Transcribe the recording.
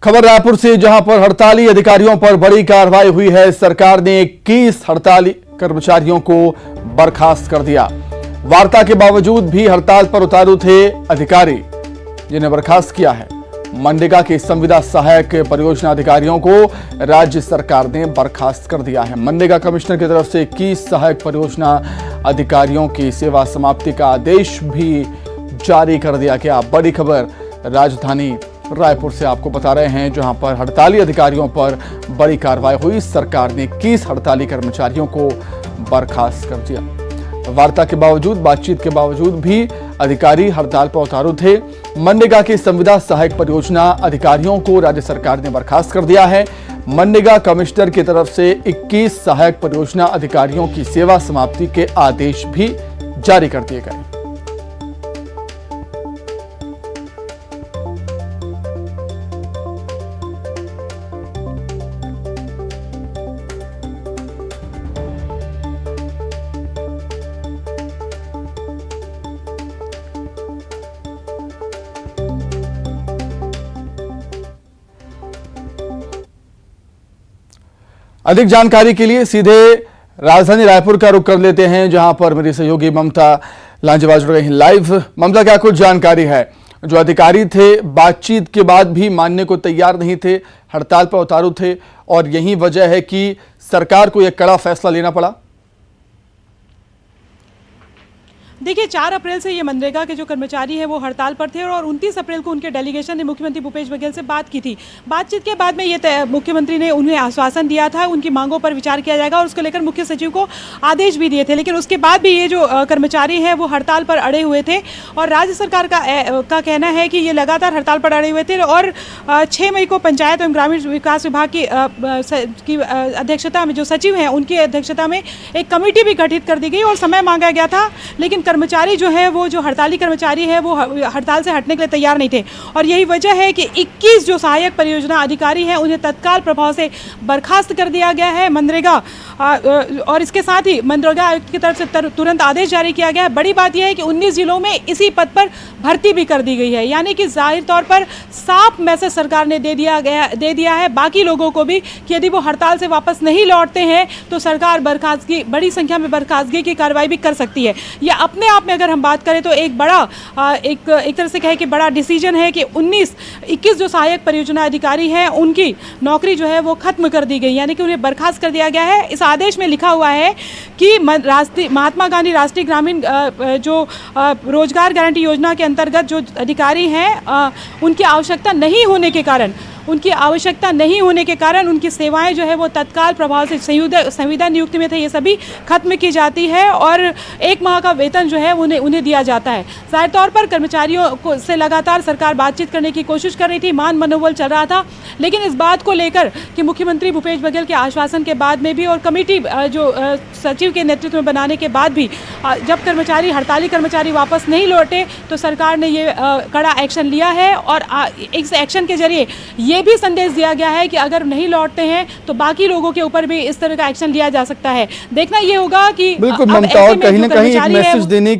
खबर रायपुर से, जहां पर हड़ताली अधिकारियों पर बड़ी कार्रवाई हुई है। सरकार ने 21 हड़ताली कर्मचारियों को बर्खास्त कर दिया। वार्ता के बावजूद भी हड़ताल पर उतारू थे अधिकारी, जिन्हें बर्खास्त किया है। मनरेगा के संविदा सहायक परियोजना अधिकारियों को राज्य सरकार ने बर्खास्त कर दिया है। मनरेगा कमिश्नर की तरफ से 21 सहायक परियोजना अधिकारियों की सेवा समाप्ति का आदेश भी जारी कर दिया गया। बड़ी खबर राजधानी रायपुर से आपको बता रहे हैं, जहां पर हड़ताली अधिकारियों पर बड़ी कार्रवाई हुई। सरकार ने 21 हड़ताली कर्मचारियों को बर्खास्त कर दिया। वार्ता के बावजूद, बातचीत के बावजूद भी अधिकारी हड़ताल पर उतारू थे। मनरेगा के संविदा सहायक परियोजना अधिकारियों को राज्य सरकार ने बर्खास्त कर दिया है। मनरेगा कमिश्नर की तरफ से 21 सहायक परियोजना अधिकारियों की सेवा समाप्ति के आदेश भी जारी कर दिए गए। अधिक जानकारी के लिए सीधे राजधानी रायपुर का रुख कर लेते हैं, जहां पर मेरी सहयोगी ममता लांजेवाल जुड़ गई हैं लाइव। ममता, क्या कुछ जानकारी है? जो अधिकारी थे बातचीत के बाद भी मानने को तैयार नहीं थे, हड़ताल पर उतारू थे, और यही वजह है कि सरकार को यह कड़ा फैसला लेना पड़ा। देखिए, 4 अप्रैल से ये मनरेगा के जो कर्मचारी हैं वो हड़ताल पर थे और 29 अप्रैल को उनके डेलीगेशन ने मुख्यमंत्री भूपेश बघेल से बात की थी। बातचीत के बाद में ये मुख्यमंत्री ने उन्हें आश्वासन दिया था, उनकी मांगों पर विचार किया जाएगा और उसको लेकर मुख्य सचिव को आदेश भी दिए थे। लेकिन उसके बाद भी ये जो कर्मचारी हैं वो हड़ताल पर अड़े हुए थे और राज्य सरकार का कहना है कि ये लगातार हड़ताल पर अड़े हुए थे। और 6 मई को पंचायत एवं ग्रामीण विकास विभाग की अध्यक्षता में जो सचिव हैं उनकी अध्यक्षता में एक कमेटी भी गठित कर दी गई और समय मांगा गया था। लेकिन कर्मचारी जो है, वो जो हड़ताली कर्मचारी है, वो हड़ताल से हटने के लिए तैयार नहीं थे और यही वजह है कि 21 जो सहायक परियोजना अधिकारी हैं उन्हें तत्काल प्रभाव से बर्खास्त कर दिया गया है मनरेगा। और इसके साथ ही मनरेगा आयुक्त की तरफ से तुरंत आदेश जारी किया गया है। बड़ी बात यह है कि 19 जिलों में इसी पद पर भर्ती भी कर दी गई है, यानी कि जाहिर तौर पर साफ मैसेज सरकार ने दे दिया है बाकी लोगों को भी कि यदि वो हड़ताल से वापस नहीं लौटते हैं तो सरकार बर्खास्तगी, बड़ी संख्या में बर्खास्तगी की कार्रवाई भी कर सकती है। यह अपने आप में अगर हम बात करें तो एक बड़ा एक तरह से कहे कि बड़ा डिसीजन है कि 21 जो सहायक परियोजना अधिकारी हैं उनकी नौकरी जो है वो खत्म कर दी गई, यानी कि उन्हें बर्खास्त कर दिया गया है। इस आदेश में लिखा हुआ है कि महात्मा गांधी राष्ट्रीय ग्रामीण जो रोजगार गारंटी योजना के अंतर्गत जो अधिकारी हैं उनकी आवश्यकता नहीं होने के कारण उनकी सेवाएं जो है वो तत्काल प्रभाव से संविदा नियुक्ति में थे, ये सभी खत्म की जाती है और 1 माह का वेतन जो है उन्हें दिया जाता है। जाहिर तौर पर कर्मचारियों से लगातार सरकार बातचीत करने की कोशिश कर रही थी, मान मनोबल चल रहा था, लेकिन इस बात को लेकर कि मुख्यमंत्री भूपेश बघेल के आश्वासन के बाद में भी और कमेटी जो सचिव के नेतृत्व में बनाने के बाद भी जब हड़ताली कर्मचारी वापस नहीं लौटे तो सरकार ने ये कड़ा एक्शन लिया है और इस एक्शन के जरिए ये भी संदेश दिया गया है कि अगर नहीं लौटते हैं तो बाकी लोगों के ऊपर भी इस तरह का एक्शन लिया जा सकता है। देखना ये होगा कि बिल्कुल ममता, और कहीं ना कहीं एक मैसेज देने